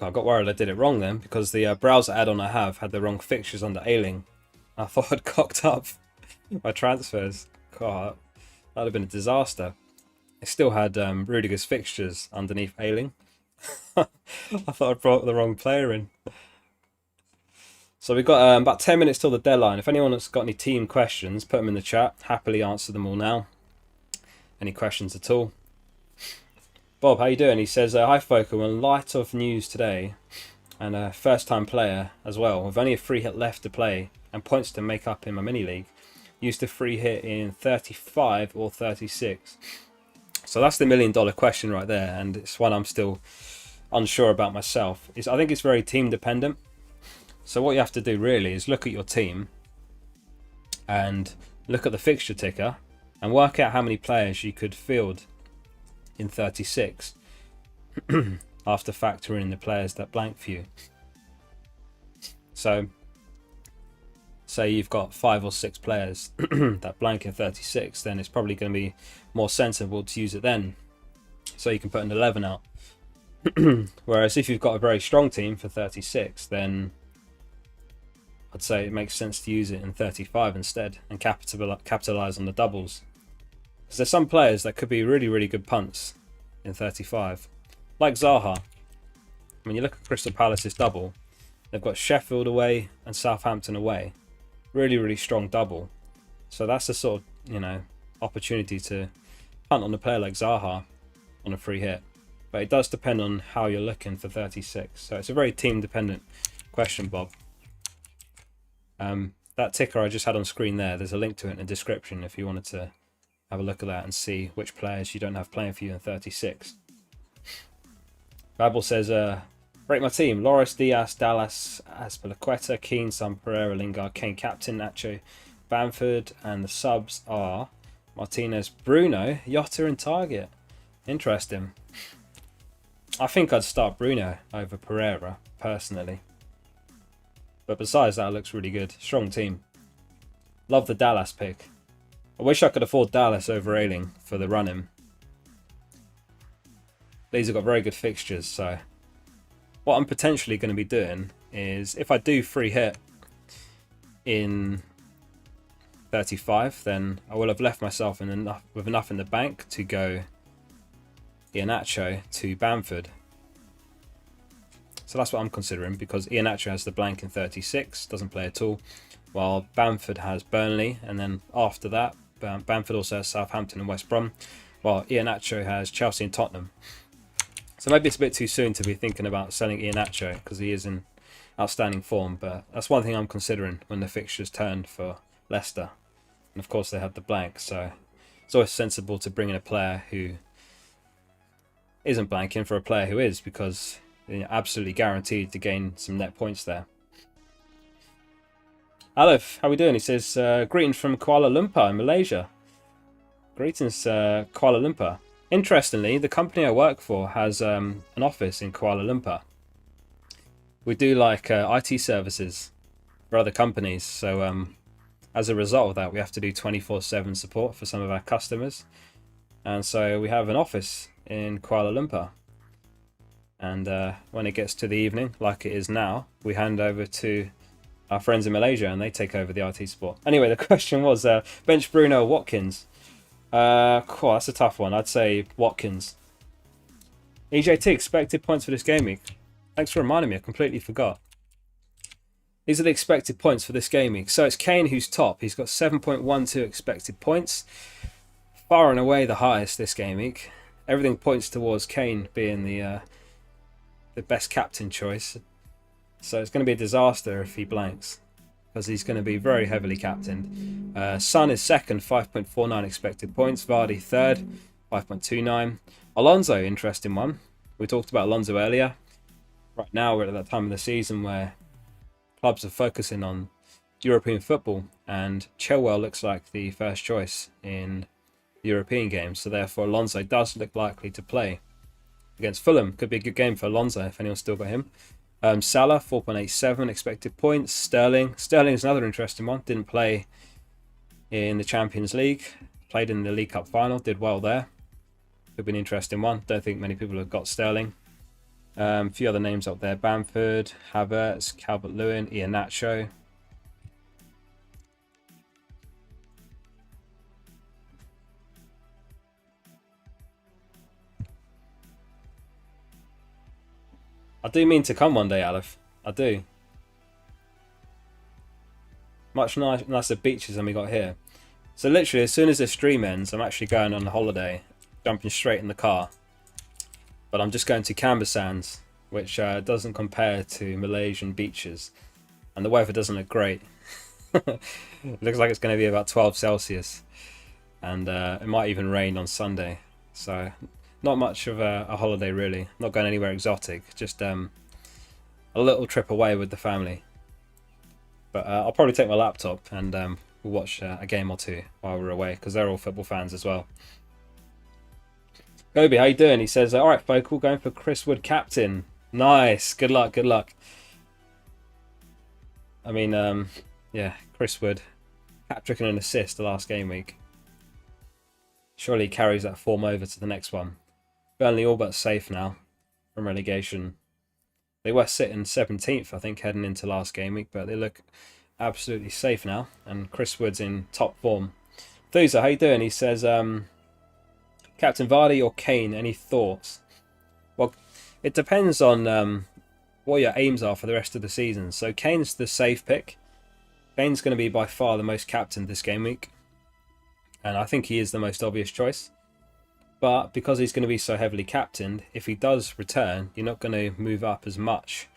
Speaker 1: I got worried I did it wrong then, because the browser add-on I have had the wrong fixtures under Ayling. I thought I'd cocked up my transfers. God, that would have been a disaster. I still had Rudiger's fixtures underneath Ayling. I thought I brought the wrong player in. So we've got about 10 minutes till the deadline. If anyone has got any team questions, put them in the chat. Happily answer them all now. Any questions at all? Bob, how you doing? He says, hi Focal, in light of news today, and a first-time player as well, with only a free hit left to play and points to make up in my mini-league, used a free hit in 35 or 36. So that's the $1 million question right there, and it's one I'm still unsure about myself. I think it's very team dependent. So what you have to do really is look at your team and look at the fixture ticker and work out how many players you could field in 36 after factoring in the players that blank for you. So say you've got 5 or 6 players that blank in 36, then it's probably going to be more sensible to use it then. So you can put an 11 out. Whereas if you've got a very strong team for 36, then I'd say it makes sense to use it in 35 instead and capitalize on the doubles. Because there's some players that could be really, really good punts in 35. Like Zaha. When you look at Crystal Palace's double, they've got Sheffield away and Southampton away. Really, really strong double. So that's the sort of, opportunity to punt on a player like Zaha on a free hit. But it does depend on how you're looking for 36. So it's a very team dependent question, Bob. That ticker I just had on screen there's a link to it in the description if you wanted to have a look at that and see which players you don't have playing for you in 36. Babel says, rate my team: Loris, Diaz, Dallas, Azpilicueta, Keane, Son, Pereira, Lingard, Kane captain, Nacho, Bamford, and the subs are Martinez, Bruno, Jota and Target. Interesting. I think I'd start Bruno over Pereira personally. But besides that, it looks really good. Strong team. Love the Dallas pick. I wish I could afford Dallas over Ayling for the run-in. These have got very good fixtures, so what I'm potentially going to be doing is, if I do free hit in 35, then I will have left myself with enough in the bank to go Iheanacho to Bamford. So that's what I'm considering, because Iheanacho has the blank in 36, doesn't play at all, while Bamford has Burnley, and then after that, Bamford also has Southampton and West Brom, while Iheanacho has Chelsea and Tottenham. So maybe it's a bit too soon to be thinking about selling Iheanacho, because he is in outstanding form, but that's one thing I'm considering when the fixtures turn for Leicester. And of course they have the blank, so it's always sensible to bring in a player who isn't blanking for a player who is, because you're absolutely guaranteed to gain some net points there. Aleph, how we doing? He says, greetings from Kuala Lumpur in Malaysia. Greetings, Kuala Lumpur. Interestingly, the company I work for has an office in Kuala Lumpur. We do like IT services for other companies, so as a result of that, we have to do 24/7 support for some of our customers. And so we have an office in Kuala Lumpur. And when it gets to the evening, like it is now, we hand over to our friends in Malaysia and they take over the IT support. Anyway, the question was bench Bruno or Watkins. Cool, that's a tough one. I'd say Watkins. EJT, expected points for this game week. Thanks for reminding me, I completely forgot. These are the expected points for this game week. So it's Kane who's top. He's got 7.12 expected points. Far and away the highest this game week. Everything points towards Kane being the best captain choice. So it's going to be a disaster if he blanks, because he's going to be very heavily captained. Son is second, 5.49 expected points. Vardy third, 5.29. Alonso, interesting one. We talked about Alonso earlier. Right now we're at that time of the season where clubs are focusing on European football, and Chilwell looks like the first choice in European games. So therefore Alonso does look likely to play against Fulham. Could be a good game for Alonso if anyone's still got him. Salah, 4.87 expected points. Sterling is another interesting one. Didn't play in the Champions League. Played in the League Cup final. Did well there. Could be an interesting one. Don't think many people have got Sterling. A few other names up there. Bamford, Havertz, Calvert-Lewin, Iheanacho. I do mean to come one day, Aleph. I do. Much nicer beaches than we got here. So literally, as soon as this stream ends, I'm actually going on holiday, jumping straight in the car. But I'm just going to Canberra Sands, which doesn't compare to Malaysian beaches. And the weather doesn't look great. It looks like it's going to be about 12 Celsius. And it might even rain on Sunday. So not much of a holiday really. Not going anywhere exotic. Just a little trip away with the family. But I'll probably take my laptop and we'll watch a game or two while we're away, because they're all football fans as well. Gobi, how you doing? He says, alright, Focal, going for Chris Wood captain. Nice. Good luck, good luck. I mean, yeah, Chris Wood. Hat-trick and an assist the last game week. Surely he carries that form over to the next one. Burnley all but safe now from relegation. They were sitting 17th, I think, heading into last game week, but they look absolutely safe now. And Chris Wood's in top form. Thuza, how you doing? He says, Captain Vardy or Kane, any thoughts? Well, it depends on what your aims are for the rest of the season. So Kane's the safe pick. Kane's going to be by far the most captained this game week. And I think he is the most obvious choice. But because he's going to be so heavily captained, if he does return, you're not going to move up as much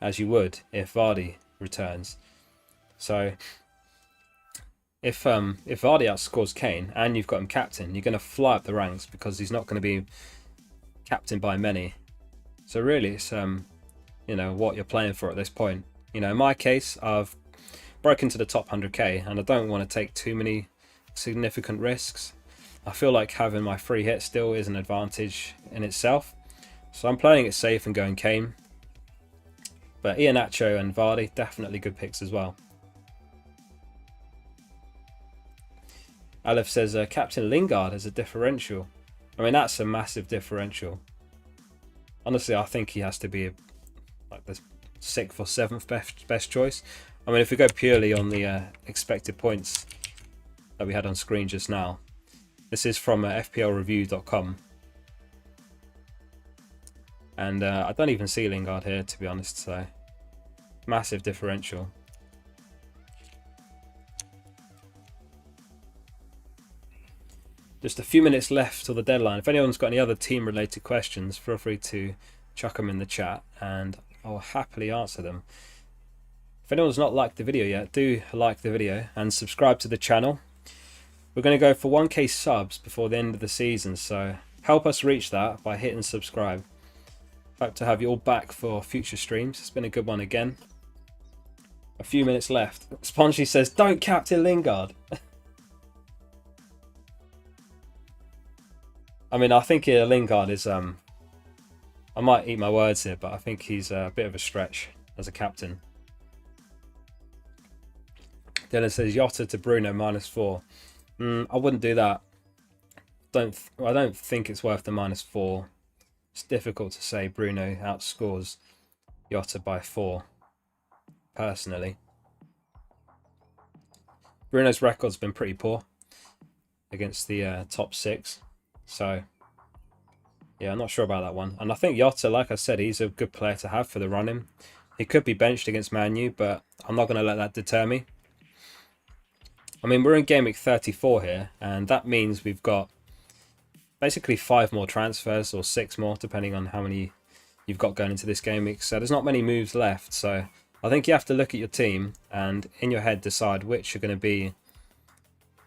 Speaker 1: as you would if Vardy returns. So if Vardy outscores Kane and you've got him captain, you're going to fly up the ranks because he's not going to be captained by many. So really, it's you know, what you're playing for at this point. You know, in my case, I've broken to the top 100k and I don't want to take too many significant risks. I feel like having my free hit still is an advantage in itself. So I'm playing it safe and going Kane. But Iheanacho and Vardy, definitely good picks as well. Aleph says Captain Lingard as a differential. I mean, that's a massive differential. Honestly, I think he has to be like the 6th or 7th best choice. I mean, if we go purely on the expected points that we had on screen just now. This is from fplreview.com. And I don't even see Lingard here, to be honest, so massive differential. Just a few minutes left till the deadline. If anyone's got any other team-related questions, feel free to chuck them in the chat and I'll happily answer them. If anyone's not liked the video yet, do like the video and subscribe to the channel. We're going to go for 1k subs before the end of the season, so help us reach that by hitting subscribe. Hope to have you all back for future streams. It's been a good one again. A few minutes left. Spongy says, don't captain Lingard. I mean, I think Lingard is... I might eat my words here, but I think he's a bit of a stretch as a captain. Dylan says, Jota to Bruno -4. I wouldn't do that. I don't think it's worth the -4. It's difficult to say Bruno outscores Jota by 4, personally. Bruno's record's been pretty poor against the top 6. So, yeah, I'm not sure about that one. And I think Jota, like I said, he's a good player to have for the run-in. He could be benched against Man U, but I'm not going to let that deter me. I mean, we're in Game Week 34 here, and that means we've got basically 5 more transfers, or 6 more, depending on how many you've got going into this game week. So there's not many moves left. So I think you have to look at your team and in your head decide which are going to be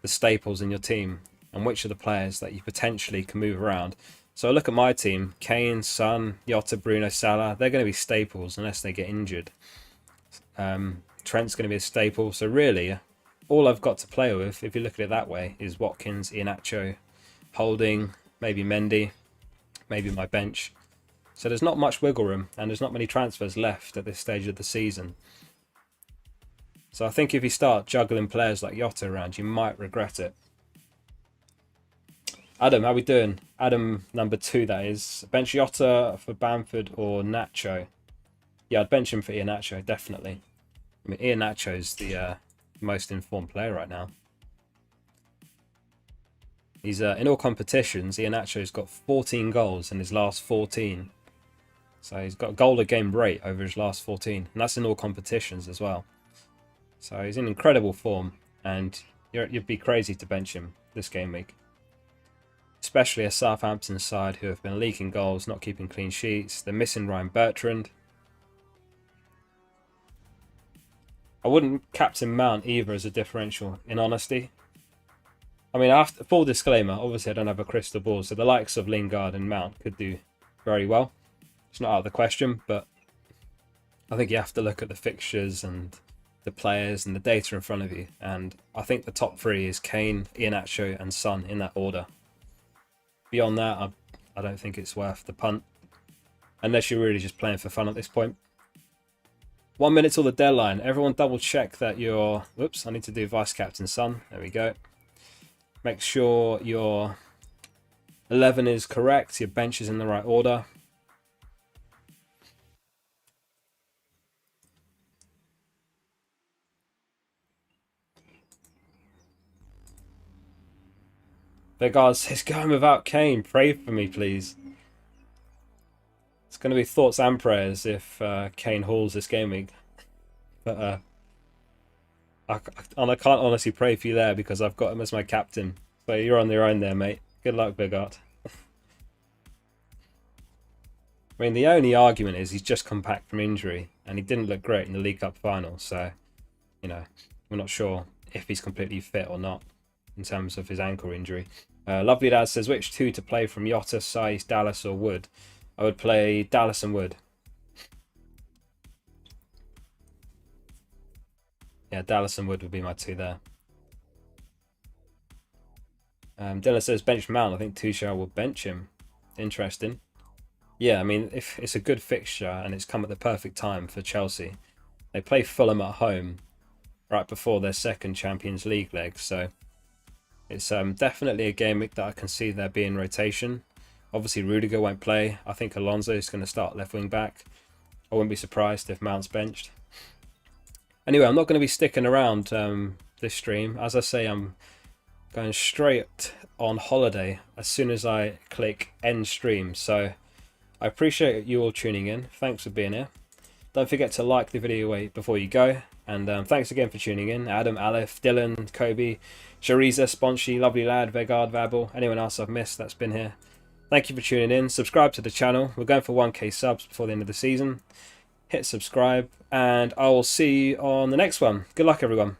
Speaker 1: the staples in your team and which are the players that you potentially can move around. So I look at my team: Kane, Son, Jota, Bruno, Salah. They're going to be staples unless they get injured. Trent's going to be a staple. So really, all I've got to play with, if you look at it that way, is Watkins, Iheanacho, Holding, maybe Mendy, maybe my bench. So there's not much wiggle room, and there's not many transfers left at this stage of the season. So I think if you start juggling players like Jota around, you might regret it. Adam, how we doing? Adam number 2, that is. Bench Jota for Bamford or Nacho? Yeah, I'd bench him for Iheanacho, definitely. I mean, Iheanacho's the most informed player right now. He's in all competitions. Iheanacho's got 14 goals in his last 14. So he's got a goal a game rate over his last 14. And that's in all competitions as well. So he's in incredible form, and you'd be crazy to bench him this game week. Especially a Southampton side who have been leaking goals, not keeping clean sheets. They're missing Ryan Bertrand. I wouldn't captain Mount either as a differential, in honesty. I mean, after full disclaimer, obviously I don't have a crystal ball, so the likes of Lingard and Mount could do very well. It's not out of the question, but I think you have to look at the fixtures and the players and the data in front of you. And I think the top three is Kane, Iheanacho and Son in that order. Beyond that, I don't think it's worth the punt. Unless you're really just playing for fun at this point. 1 minute till the deadline. Everyone double check that you're... Whoops, I need to do Vice Captain Son. There we go. Make sure your 11 is correct. Your bench is in the right order. Begard says, going without Kane. Pray for me, please. It's going to be thoughts and prayers if Kane hauls this game week. But I can't honestly pray for you there because I've got him as my captain. So you're on your own there, mate. Good luck, Begard. I mean, the only argument is he's just come back from injury and he didn't look great in the League Cup final. So, you know, we're not sure if he's completely fit or not in terms of his ankle injury. Lovely Dad says, which two to play from Jota, Saiz, Dallas or Wood? I would play Dallas and Wood. Yeah, Dallas and Wood would be my two there. Dylan says, bench Mount. I think Tuchel will bench him. Interesting. Yeah, I mean, if it's a good fixture and it's come at the perfect time for Chelsea. They play Fulham at home right before their second Champions League leg, so it's definitely a game week that I can see there being rotation. Obviously, Rudiger won't play. I think Alonso is going to start left wing back. I wouldn't be surprised if Mount's benched. Anyway, I'm not going to be sticking around this stream. As I say, I'm going straight on holiday as soon as I click end stream. So I appreciate you all tuning in. Thanks for being here. Don't forget to like the video before you go. And thanks again for tuning in. Adam, Aleph, Dylan, Kobe, Shariza, Sponchi, Lovely Lad, Vegard, Vabel, anyone else I've missed that's been here. Thank you for tuning in. Subscribe to the channel. We're going for 1k subs before the end of the season. Hit subscribe and I will see you on the next one. Good luck, everyone.